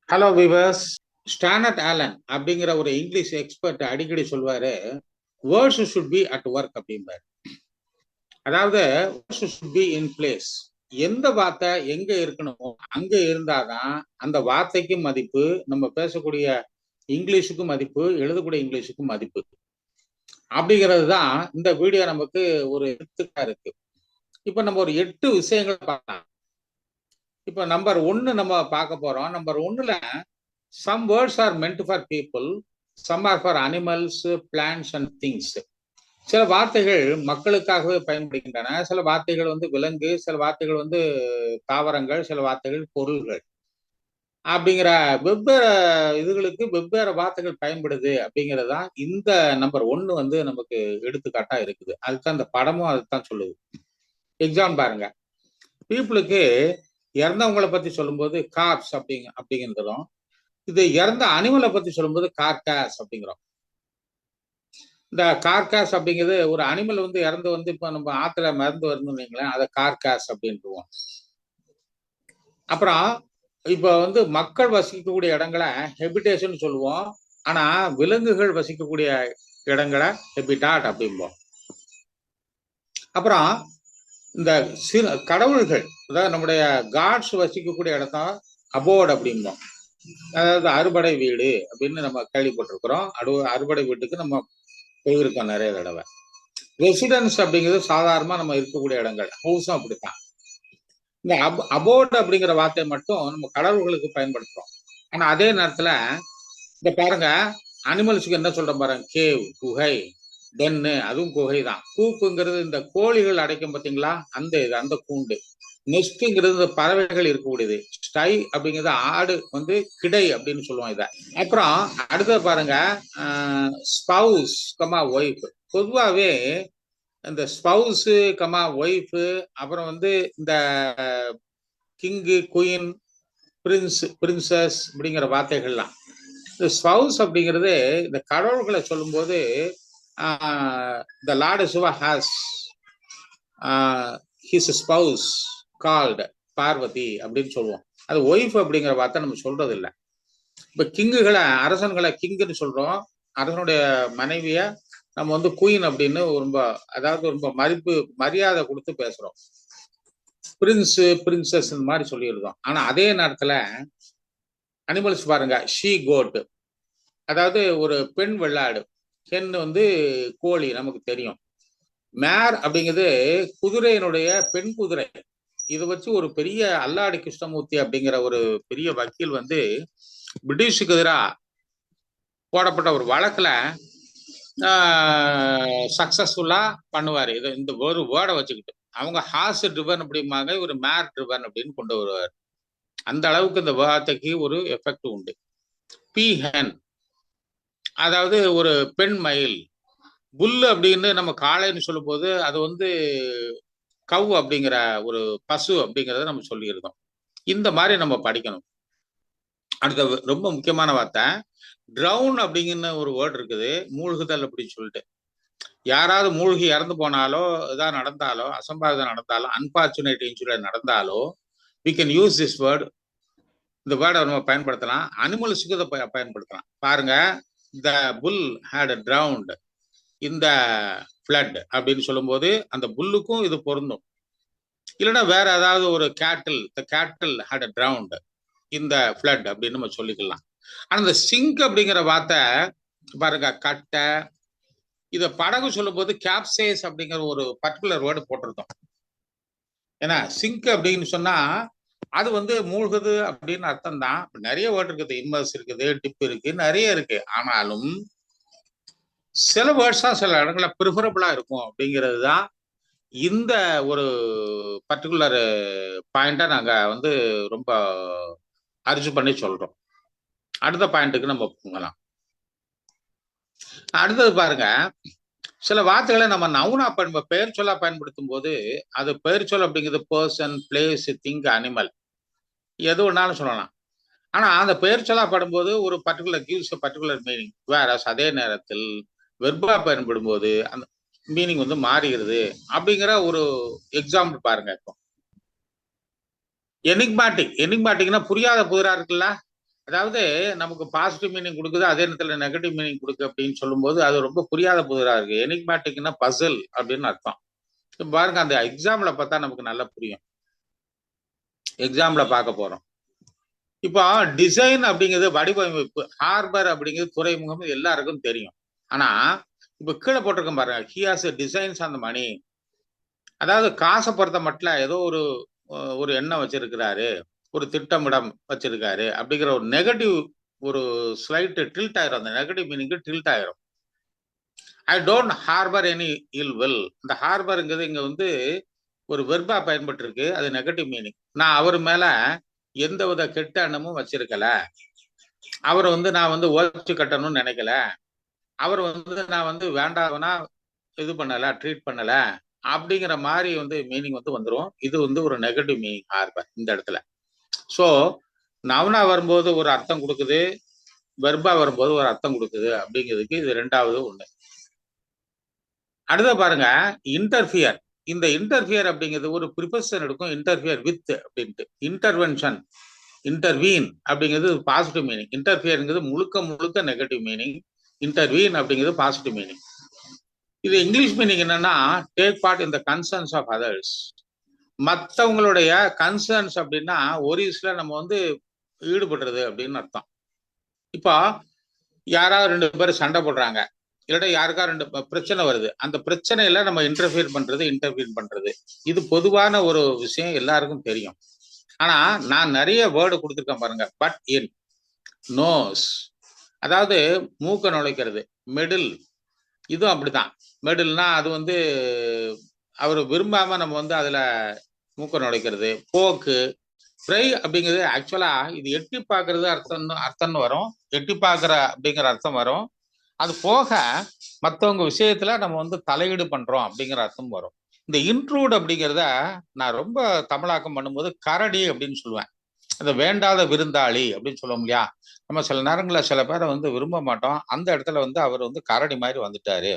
Hello viewers. ஸ்டானட் Alan அப்படிங்கிற ஒரு English expert அடிக்கடி சொல்வாரு, words should be at work அப்படிம்பாரு. அதாவது words should be in place. எந்த வார்த்தை எங்க இருக்கணுமோ அங்க இருந்தாதான் அந்த வார்த்தைக்கும் மதிப்பு, நம்ம பேசக்கூடிய இங்கிலீஷுக்கும் மதிப்பு, எழுதக்கூடிய இங்கிலீஷுக்கும் மதிப்பு. அப்படிங்கிறது தான் இந்த வீடியோ நமக்கு ஒரு எடுத்துக்கா இருக்கு. இப்ப நம்ம ஒரு 8 விஷயங்கள் பார்க்கலாம். இப்ப நம்பர் 1 நம்ம பார்க்க போறோம். நம்பர் 1ல some words are meant for people, some are for animals, plants and things. சில வார்த்தைகள் மக்களுக்காகவே பயன்படுகின்றன, சில வார்த்தைகள் விலங்கு, சில வார்த்தைகள் தாவரங்கள், சில வார்த்தைகள் பொருள்கள். அப்படிங்கிற வெவ்வேறு இதுகளுக்கு வெவ்வேறு வார்த்தைகள் பயன்படுது அப்படிங்கிறது தான் இந்த நம்பர் 1 நமக்கு எடுத்துக்காட்டா இருக்குது. அதுதான் இந்த படமும் அதுதான் சொல்லுது. எக்ஸாம் பாருங்க. பீப்புளுக்கு இறந்தவங்களை பத்தி சொல்லும்போது கார்ப்ஸ் அப்படிங்கிறதும், இது இறந்த அனிமலை பத்தி சொல்லும்போது கார்காஸ் அப்படிங்கிறோம். இந்த கார்காஸ் அப்படிங்கிறது ஒரு அனிமல் இறந்து இப்ப நம்ம ஆத்துல மருந்து வருதுன்னு வைங்களேன், அதை கார்காஸ் அப்படின்ட்டுருவோம். அப்புறம் இப்ப மக்கள் வசிக்கக்கூடிய இடங்களை ஹெபிடேஷன் சொல்லுவோம். ஆனா விலங்குகள் வசிக்கக்கூடிய இடங்களை ஹெபிடாட் அப்படிம்போம். அப்புறம் இந்த கடவுள்கள், அதாவது நம்முடைய காட்ஸ் வசிக்கக்கூடிய இடத்த அபோர்ட் அப்படிம்போம். அதாவது அறுபடை வீடு அப்படின்னு நம்ம கேள்விப்பட்டிருக்கிறோம். அறுபடை வீட்டுக்கு நம்ம போயிருக்கோம் நிறைய தடவை. ரெசிடென்ஸ் அப்படிங்கிறது சாதாரணமா நம்ம இருக்கக்கூடிய இடங்கள், ஹவுஸும் அப்படித்தான். இந்த அபோர்ட் அப்படிங்கிற வார்த்தையை மட்டும் நம்ம கடவுள்களுக்கு பயன்படுத்துறோம். ஆனா அதே நேரத்துல இந்த பாருங்க, அனிமல்ஸுக்கு என்ன சொல்றோம் பாருங்க, கேவ் குகை, டென்னு அதுவும் குகை தான். கூப்புங்கிறது இந்த கோழிகள் அடைக்கும் பார்த்தீங்களா, அந்த கூண்டு. நெஸ்ட்ங்கிறது பறவைகள் இருக்கக்கூடியது. ஸ்டை அப்படிங்கிறது ஆடு கிடை அப்படின்னு சொல்லுவோம் இதை. அப்புறம் அடுத்தது பாருங்க, ஸ்பவுஸ் கமா ஒய்ஃப். பொதுவாகவே இந்த ஸ்பவுஸ் கமா ஒய்ஃப், அப்புறம் இந்த கிங்கு, குயின், பிரின்ஸ், பிரின்சஸ் அப்படிங்கிற வார்த்தைகள்லாம். இந்த ஸ்பவுஸ் அப்படிங்கிறது இந்த கடவுள்களை சொல்லும்போது, the lord Shiva has his spouse called Parvati அப்படின்னு சொல்லுவோம். அது ஒய்ஃப் அப்படிங்கிற வார்த்தை நம்ம சொல்றது இல்லை. இப்ப கிங்குகளை, அரசன்களை கிங்குன்னு சொல்றோம். அரசனுடைய மனைவிய நம்ம குயின் அப்படின்னு ரொம்ப, அதாவது ரொம்ப மரியாதை கொடுத்து பேசுறோம். பிரின்ஸ், பிரின்சஸ் இந்த மாதிரி சொல்லியிருந்தோம். ஆனா அதே நேரத்துல அனிமல்ஸ் பாருங்க, ஷீ கோட், அதாவது ஒரு பெண் வெள்ளாடு. ஹென் கோழி நமக்கு தெரியும். மேர் அப்படிங்கிறது குதிரையினுடைய பெண் குதிரை. இதை வச்சு ஒரு பெரிய அல்லாடி கிருஷ்ணமூர்த்தி அப்படிங்கிற ஒரு பெரிய வக்கீல் பிரிட்டிஷுக்கு எதிராக போடப்பட்ட ஒரு வழக்குல சக்சஸ்ஃபுல்லா பண்ணுவாரு. இது இந்த ஒரு வேர்டை வச்சுக்கிட்டு அவங்க ஹார்ஸ் ட்ரிவன் அப்படிம்பாங்க, ஒரு மேர் ட்ரிவன் அப்படின்னு கொண்டு வருவார். அந்த அளவுக்கு இந்த வார்த்தைக்கு ஒரு எஃபெக்ட் உண்டு. பீஹன், அதாவது ஒரு பெண் மயில். புல்லு அப்படின்னு நம்ம காளைன்னு சொல்லும் போது அது கவ் அப்படிங்கிற ஒரு பசு அப்படிங்கிறத நம்ம சொல்லியிருந்தோம். இந்த மாதிரி நம்ம படிக்கணும். அடுத்த ரொம்ப முக்கியமான வார்த்தை ட்ரவுன் அப்படிங்கிற ஒரு வேர்டு இருக்குது, மூழ்குதல் அப்படின்னு சொல்லிட்டு. யாராவது மூழ்கி இறந்து போனாலோ, இதான் நடந்தாலோ, அசம்பாவிதம் நடந்தாலோ, அன்பார்ச்சுனேட் இன்சிடென்ட் நடந்தாலோ, we can use this word. இந்த வேர்டை நம்ம பயன்படுத்தலாம். அனிமல்ஸுக்கு இதை பயன்படுத்தலாம். பாருங்க, the bull had drowned in the flood அப்படின்னு சொல்லும்போது அந்த புல்லுக்கும் இது பொருந்தும். இல்லைன்னா வேற ஏதாவது ஒரு கேட்டில், the cattle had drowned in the flood அப்படின்னு நம்ம சொல்லிக்கலாம். ஆனா இந்த சிங்க் அப்படிங்கிற வார்த்தை பாருங்க, கட்டை. இத படகு சொல்லும் போது கேப்சேஸ் அப்படிங்கிற ஒரு பர்டிகுலர் வேர்டு போட்டிருந்தோம். ஏன்னா சிங்க் அப்படின்னு சொன்னா அது மூழ்குது அப்படின்னு அர்த்தம் தான். நிறைய வேர்டு இருக்குது, இம்மர்ஸ் இருக்குது, டிப் இருக்கு, நிறைய இருக்கு. ஆனாலும் சில வேர்ட்ஸா சில இடங்கள்ல ப்ரிஃபரபிளா இருக்கும் அப்படிங்கிறது தான் இந்த ஒரு பர்டிகுலர் பாயிண்டா நாங்க ரொம்ப அரிச்சு பண்ணி சொல்றோம். அடுத்த பாயிண்ட்டுக்கு நம்ம போகலாம். அடுத்தது பாருங்க, சில வார்த்தைகளை நம்ம நவுனா பெயர் சொல்லா பயன்படுத்தும் போது அது பெயர் சொல் அப்படிங்கிறது பர்சன், பிளேஸ், திங், அனிமல் எது வேணாலும் சொல்லலாம். ஆனா அந்த பெயர் சொல்லா படும்போது ஒரு பர்டிகுலர் கிவ்ஸ் பர்டிகுலர் மீனிங். வேற அதே நேரத்தில் வெர்பா பயன்படும் போது அந்த மீனிங் மாறுகிறது அப்படிங்கிற ஒரு எக்ஸாம்பிள் பாருங்க. இப்போ எனிக்மாட்டிக், எனிக்மாட்டிக்னா புரியாத புதிரா இருக்குல்ல, அதாவது நமக்கு பாசிட்டிவ் மீனிங் கொடுக்குது, அதே நேரத்தில் நெகட்டிவ் மீனிங் கொடுக்கு அப்படின்னு சொல்லும்போது அது ரொம்ப புரியாத புதிரா இருக்கு. எனிக்மேட்டிக்னா பசில் அப்படின்னு அர்த்தம். பாருங்க, அந்த எக்ஸாம்ல பார்த்தா நமக்கு நல்லா புரியும். எக்ஸாம்ல பார்க்க போறோம். இப்போ டிசைன் அப்படிங்கிறது வடிவமைப்பு, ஹார்பர் அப்படிங்கிறது துறைமுகம், எல்லாருக்கும் தெரியும். ஆனா இப்ப கீழே போட்டிருக்கோம் பாருங்க, he has designs on the money. அதாவது காசை பொறுத்த மட்டும் ஏதோ ஒரு எண்ணம் வச்சிருக்கிறாரு, ஒரு திட்டமிடம் வச்சிருக்காரு அப்படிங்கிற ஒரு நெகட்டிவ், ஒரு ஸ்லைட் டில்ட் ஆயிரும். அந்த நெகட்டிவ் மீனிங் டில்ட் ஆயிரும். I don't harbour any ill will. இந்த ஹார்பருங்கிறது இங்க வந்து ஒரு வெர்பா பயன்பட்டு இருக்கு, அது நெகட்டிவ் மீனிங். நான் அவர் மேல எந்த வித கெட்ட எண்ணமும் வச்சிருக்கல, அவர் வந்து நான் வந்து ஓச்சு கட்டணும்னு நினைக்கல, அவர் வந்து நான் வந்து வேண்டாம்னா இது பண்ணல, ட்ரீட் பண்ணல அப்படிங்கிற மாதிரி வந்து மீனிங் வந்து வந்துடும். இது வந்து ஒரு நெகட்டிவ் மீனிங் ஹார்பர் இந்த இடத்துல. ஸோ நவுனா வரும்போது ஒரு அர்த்தம் கொடுக்குது, வெர்பா வரும்போது ஒரு அர்த்தம் கொடுக்குது அப்படிங்கிறதுக்கு இது ரெண்டாவது ஒண்ணு. அடுத்த பாருங்க, இன்டர்ஃபியர். இந்த இன்டர்ஃபியர் அப்படிங்கிறது ஒரு ப்ரிபோசிஷன் எடுக்கும், இன்டர்ஃபியர் வித் அப்படின்ட்டு. இன்டர்வென்ஷன், இன்டர்வீன் அப்படிங்கிறது பாசிட்டிவ் மீனிங். இன்டர்ஃபியர்ங்கிறது முழுக்க முழுக்க நெகட்டிவ் மீனிங். இன்டர்வீன் அப்படிங்கிறது பாசிட்டிவ் மீனிங். இது இங்கிலீஷ் மீனிங் என்னன்னா, take part in the concerns of others. மற்றவங்களுடைய கன்சர்ன்ஸ் அப்படின்னா ஒரிஸ்ல நம்ம வந்து ஈடுபடுறது அப்படின்னு அர்த்தம். இப்போ யாராவது ரெண்டு பேரும் சண்டை போடுறாங்க, இல்லாட்டா யாருக்கா ரெண்டு பிரச்சனை வருது, அந்த பிரச்சனையில நம்ம இன்டர்ஃபியர் பண்றது, இது பொதுவான ஒரு விஷயம், எல்லாருக்கும் தெரியும். ஆனா நான் நிறைய வேர்டு கொடுத்துருக்கேன் பாருங்க. பட் இன், நோஸ், அதாவது மூக்க நுழைக்கிறது. மெடில், இதுவும் அப்படிதான். மெடில்னா அது வந்து அவர் விரும்பாம நம்ம வந்து அதுல மூக்க நுழைக்கிறது. போக்கு, ஃப்ரை அப்படிங்கிறது ஆக்சுவலா இது எட்டி பார்க்கறது அர்த்தம்னு வரும், எட்டி பார்க்கிற அப்படிங்கிற அர்த்தம் வரும். அது போக மற்றவங்க விஷயத்துல நம்ம வந்து தலையீடு பண்றோம் அப்படிங்கிற அர்த்தம் வரும். இந்த இன்ட்ரூட் அப்படிங்கிறத நான் ரொம்ப தமிழாக்கம் பண்ணும்போது கரடி அப்படின்னு சொல்லுவேன். அந்த வேண்டாத விருந்தாளி அப்படின்னு சொல்லுவோம் இல்லையா. நம்ம சில நேரங்களில் சில பேரை வந்து விரும்ப மாட்டோம், அந்த இடத்துல வந்து அவர் வந்து கரடி மாதிரி வந்துட்டாரு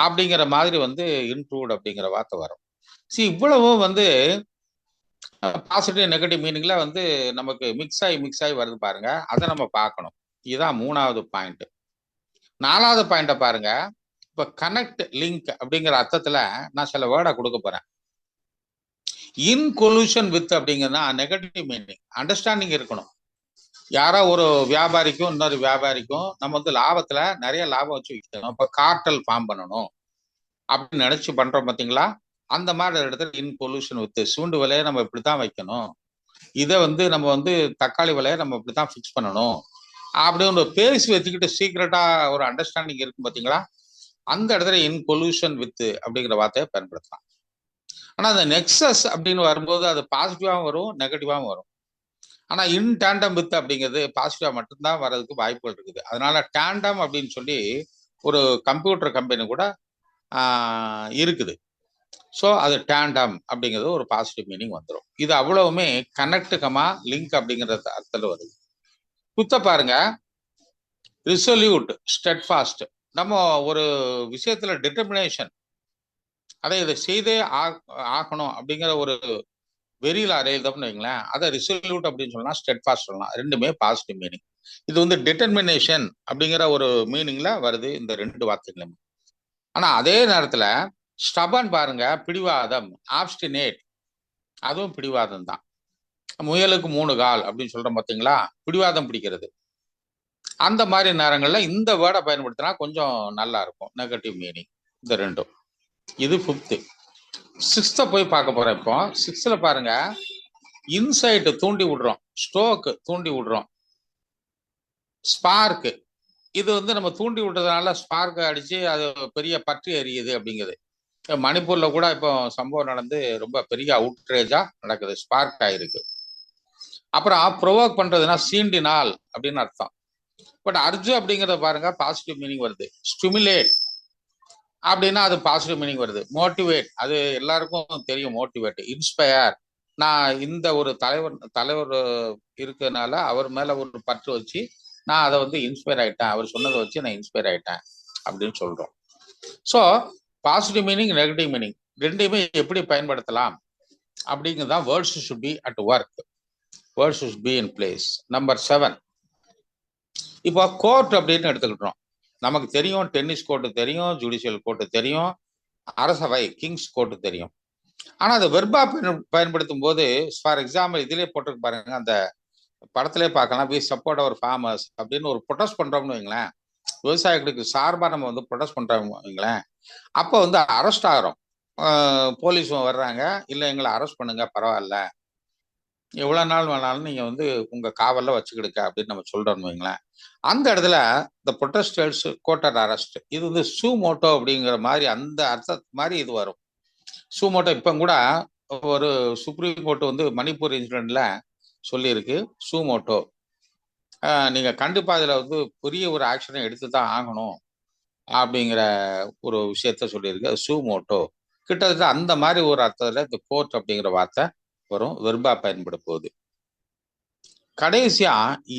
அப்படிங்கிற மாதிரி வந்து இன்ட்ரூட் அப்படிங்கிற வார்த்தை வரும். இவ்வளவும் வந்து பாசிட்டிவ் நெகட்டிவ் மீனிங்ல வந்து நமக்கு மிக்ஸ் ஆகி வருது பாருங்க. அதை நம்ம பார்க்கணும். இதுதான் மூணாவது பாயிண்ட். நாலாவது பாயிண்ட பாருங்க. இப்ப கனெக்ட், லிங்க் அப்படிங்கிற அர்த்தத்துல நான் சில வேர்டை கொடுக்க போறேன். இன் கொல்யூஷன் வித் அப்படிங்கிறதுனா நெகட்டிவ் மீனிங். அண்டர்ஸ்டாண்டிங் இருக்கணும். யாரோ ஒரு வியாபாரிக்கும் இன்னொரு வியாபாரிக்கும் நம்ம வந்து லாபத்துல நிறைய லாபம் வச்சு விற்கணும், இப்ப கார்டல் ஃபார்ம் பண்ணணும் அப்படின்னு நினைச்சு பண்றோம் பார்த்தீங்களா. அந்த மாதிரி இடத்துல இன் கொல்யூஷன் வித், சூண்டு விலையை நம்ம இப்படித்தான் வைக்கணும், இதை வந்து நம்ம வந்து தக்காளி விலையை நம்ம இப்படித்தான் ஃபிக்ஸ் பண்ணணும் அப்படின்னு பேசி வச்சுக்கிட்டு சீக்கிரட்டா ஒரு அண்டர்ஸ்டாண்டிங் இருக்கும் பார்த்தீங்களா. அந்த இடத்துல இன் கொல்யூஷன் வித் அப்படிங்கிற வார்த்தையை பயன்படுத்தலாம். ஆனா அந்த நெக்ஸஸ் அப்படின்னு வரும்போது அது பாசிட்டிவாகவும் வரும், நெகட்டிவாகவும் வரும். ஆனா இன் டேண்டம் வித் அப்படிங்கிறது பாசிட்டிவா மட்டும்தான் வர்றதுக்கு வாய்ப்புகள் இருக்குது. அதனால டேண்டம் அப்படின்னு சொல்லி ஒரு கம்ப்யூட்டர் கம்பெனி கூட இருக்குது. ஸோ அது டேண்டம் அப்படிங்கிறது ஒரு பாசிட்டிவ் மீனிங் வந்துடும். இது அவ்வளவுமே கனெக்ட் கமா லிங்க் அப்படிங்கிற அர்த்தத்தில் வருது. குத்த பாருங்க, ரிசல்யூட், ஸ்டெட்ஃபாஸ்ட். நம்ம ஒரு விஷயத்துல டிட்டர்மினேஷன், அதை இதை செய்தே ஆகணும் அப்படிங்கிற ஒரு வெறியில் அறையுதம்னு வைங்களேன், அதை ரிசல்யூட் அப்படின்னு சொல்லலாம், ஸ்டெட்ஃபாஸ்ட் சொல்லலாம். ரெண்டுமே பாசிட்டிவ் மீனிங். இது வந்து டிட்டர்மினேஷன் அப்படிங்கிற ஒரு மீனிங்ல வருது இந்த ரெண்டு வார்த்தைகளுமே. ஆனா அதே நேரத்துல ஸ்டபன் பாருங்க, பிடிவாதம், ஆப்ஸ்டினேட், அதுவும் பிடிவாதம் தான். முயலுக்கு 3 கால் அப்படின்னு சொல்றோம் பார்த்தீங்களா, பிடிவாதம் பிடிக்கிறது. அந்த மாதிரி நேரங்கள்ல இந்த வேர்டை பயன்படுத்தினா கொஞ்சம் நல்லா இருக்கும், நெகட்டிவ் மீனிங் இந்த ரெண்டும். இது 5th. 6th போய் பார்க்க போறேன். இப்போ 6th பாருங்க, இன்சைட் தூண்டி விடுறோம், ஸ்டோக் தூண்டி விடுறோம், ஸ்பார்க், இது வந்து நம்ம தூண்டி விட்டதுனால ஸ்பார்க் அடிச்சு அது பெரிய பற்றி எரியுது அப்படிங்கிறது. மணிப்பூர்ல கூட இப்போ சம்பவம் நடந்து ரொம்ப பெரிய அவுட்ரேஜா நடக்குது, ஸ்பார்க் ஆயிருக்கு. அப்புறம் ப்ரொவோக் பண்றதுன்னா சீண்டினால் அப்படின்னு அர்த்தம். பட் அர்ஜு அப்படிங்கிறத பாருங்க, பாசிட்டிவ் மீனிங் வருது. ஸ்டிமுலேட் அப்படின்னா அது பாசிட்டிவ் மீனிங் வருது. மோட்டிவேட், அது எல்லாருக்கும் தெரியும் மோட்டிவேட். இன்ஸ்பயர், நான் இந்த ஒரு தலைவர் இருக்கிறதுனால அவர் மேல ஒரு பற்று வச்சு நான் அதை வந்து இன்ஸ்பயர் ஆயிட்டேன், அவர் சொன்னதை வச்சு நான் இன்ஸ்பயர் ஆயிட்டேன் அப்படின்னு சொல்றோம். So positive meaning, negative meaning ரெண்டையுமே எப்படி பயன்படுத்தலாம் அப்படிங்கிறதான் words should be at work. Words should be in place. Number 7, இப்போ கோர்ட் அப்படின்னு எடுத்துக்கிட்டோம். நமக்கு தெரியும் டென்னிஸ் கோர்ட்டு தெரியும், ஜுடிஷியல் கோர்ட்டு தெரியும், அரசவை கிங்ஸ் கோர்ட்டு தெரியும். ஆனா அது வெர்பா பயன்படுத்தும் போது, ஃபார் எக்ஸாம்பிள் இதிலே போட்டிருக்கு பாருங்க, அந்த படத்திலே பார்க்கலாம், வி சப்போர்ட் அவர் ஃபார்மர்ஸ் அப்படின்னு ஒரு ப்ரொடெஸ்ட் பண்றோம்னு வைங்களேன், விவசாயிகளுக்கு சார்பா நம்ம வந்து ப்ரொடெஸ்ட் பண்றோம்னு வைங்களேன், அப்போ வந்து அரெஸ்ட் ஆகிறோம். போலீஸ் வர்றாங்க, இல்லை எங்களை அரெஸ்ட் பண்ணுங்க பரவாயில்ல, எவ்வளவு நாள் வேணாலும் நீங்க வந்து உங்க காவல்ல வச்சுக்கிடுங்க அப்படின்னு நம்ம சொல்றோம்னு வைங்களேன். அந்த இடத்துல இந்த ப்ரொடெஸ்டர்ஸ் கோர்ட்டர் அரெஸ்ட், இது வந்து சூமோட்டோ அப்படிங்கிற மாதிரி அந்த அர்த்த மாதிரி இது வரும். சூமோட்டோ இப்ப கூட ஒரு சுப்ரீம் கோர்ட் வந்து மணிப்பூர் இன்சிடென்ட்ல சொல்லியிருக்கு, சூமோட்டோ நீங்க கண்டிப்பா இதுல வந்து பெரிய ஒரு ஆக்ஷனை எடுத்துதான் ஆகணும் அப்படிங்கிற ஒரு விஷயத்த சொல்லியிருக்கு. அது சூமோட்டோ கிட்டத்தட்ட அந்த மாதிரி ஒரு அர்த்தத்துல இந்த கோர்ட் அப்படிங்கிற வார்த்தை வரும் வெர்பா பயன்பட போகுது. கடைசியா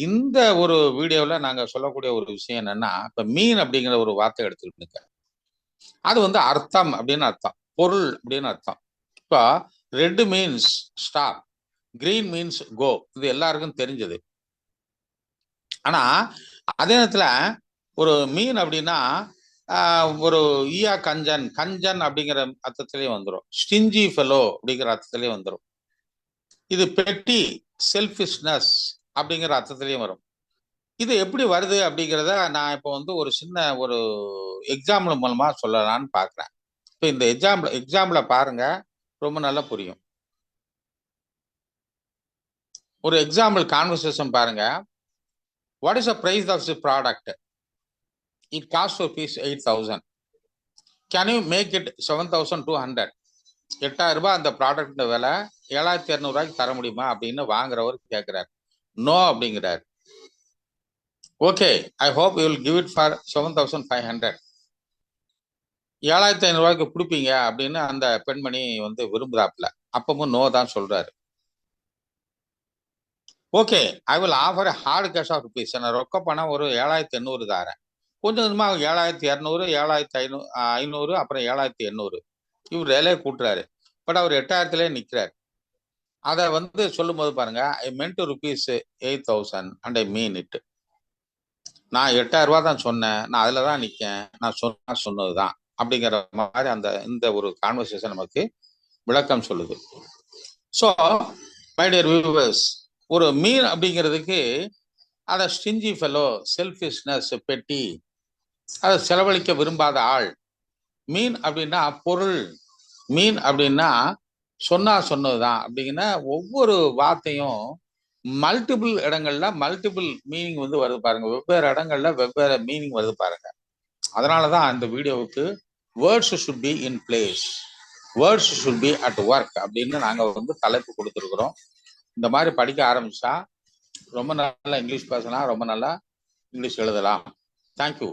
இந்த ஒரு வீடியோல நாங்க சொல்லக்கூடிய ஒரு விஷயம் என்னன்னா, இப்ப மீன் அப்படிங்கிற ஒரு வார்த்தை எடுத்துக்கிட்டு அது வந்து அர்த்தம் அப்படின்னு அர்த்தம், பொருள் அப்படின்னு அர்த்தம். இப்போ red means stop, green means go, இது எல்லாருக்கும் தெரிஞ்சது. ஆனா அதே நேரத்துல ஒரு மீன் அப்படின்னா ஒரு ஈயா கஞ்சன், கஞ்சன் அப்படிங்கிற அர்த்தத்திலேயே வந்துடும், ஸ்டிஞ்சி ஃபெலோ அப்படிங்கிற அர்த்தத்திலேயே வந்துடும். இது பெட்டி, செல்ஃபிஷ்னஸ் அப்படிங்கிற அர்த்தத்திலேயும் வரும். இது எப்படி வருது அப்படிங்கிறத நான் இப்போ வந்து ஒரு சின்ன ஒரு எக்ஸாம்பிள் மூலமா சொல்லலாம்னு பாக்குறேன். இப்போ இந்த எக்ஸாம்பிள பாருங்க, ரொம்ப நல்லா புரியும். ஒரு எக்ஸாம்பிள் கான்வர்சேஷன் பாருங்க. What is the price of the product? It cost rupees 8,000. Can you make it 7,200? 8,000 ரூபாய் அந்த ப்ராடக்ட் விலை, 7,200 தர முடியுமா அப்படின்னு வாங்குறவர் கேட்கிறார். நோ அப்படிங்கிறார். Okay, I hope you will give it for 7,500. 7,500 கொடுப்பீங்க அப்படின்னு அந்த பெண்மணி வந்து விரும்புறாப்புல. அப்பவும் நோ தான் சொல்றாரு. Okay, I will offer hard cash of rupees. நான் ரொக்க பணம் ஒரு 7,800 தாரேன். கொஞ்சம் கொஞ்சமா 7,200, 7,500, அப்புறம் 7,800. இவர் வேலையை கூட்டுறாரு. பட் அவர் 8,000லே நிற்கிறார். அதை வந்து சொல்லும் போது பாருங்க, ஐ மென்ட் rupees 8,000 and I mean it. நான் 8,000 தான் சொன்னேன், நான் அதுல தான் நிற்கேன், நான் சொன்னதுதான் அப்படிங்கிற மாதிரி அந்த இந்த ஒரு கான்வர்சேஷன் நமக்கு விளக்கம் சொல்லுது. ஸோ மை டியர் வியூவர்ஸ், ஒரு மீன் அப்படிங்கிறதுக்கு அதை ஸ்டிஞ்சி ஃபெலோ, செல்ஃபிஷ்னஸ், பெட்டி, அதை செலவழிக்க விரும்பாத ஆள். மீன் அப்படின்னா பொருள், மீன் அப்படின்னா சொன்னதுதான் அப்படிங்கிற ஒவ்வொரு வார்த்தையும் மல்டிபிள் இடங்கள்ல மல்டிபிள் மீனிங் வந்து வருது பாருங்க, வெவ்வேறு இடங்கள்ல வெவ்வேறு மீனிங் வருது பாருங்க. அதனாலதான் அந்த வீடியோவுக்கு words should be in place, words should be at work அப்படின்னு நாங்க வந்து தலைப்பு கொடுத்துருக்குறோம். இந்த மாதிரி படிக்க ஆரம்பிச்சா ரொம்ப நல்லா இங்கிலீஷ் பேசலாம், ரொம்ப நல்லா இங்கிலீஷ் எழுதலாம். தேங்க்யூ.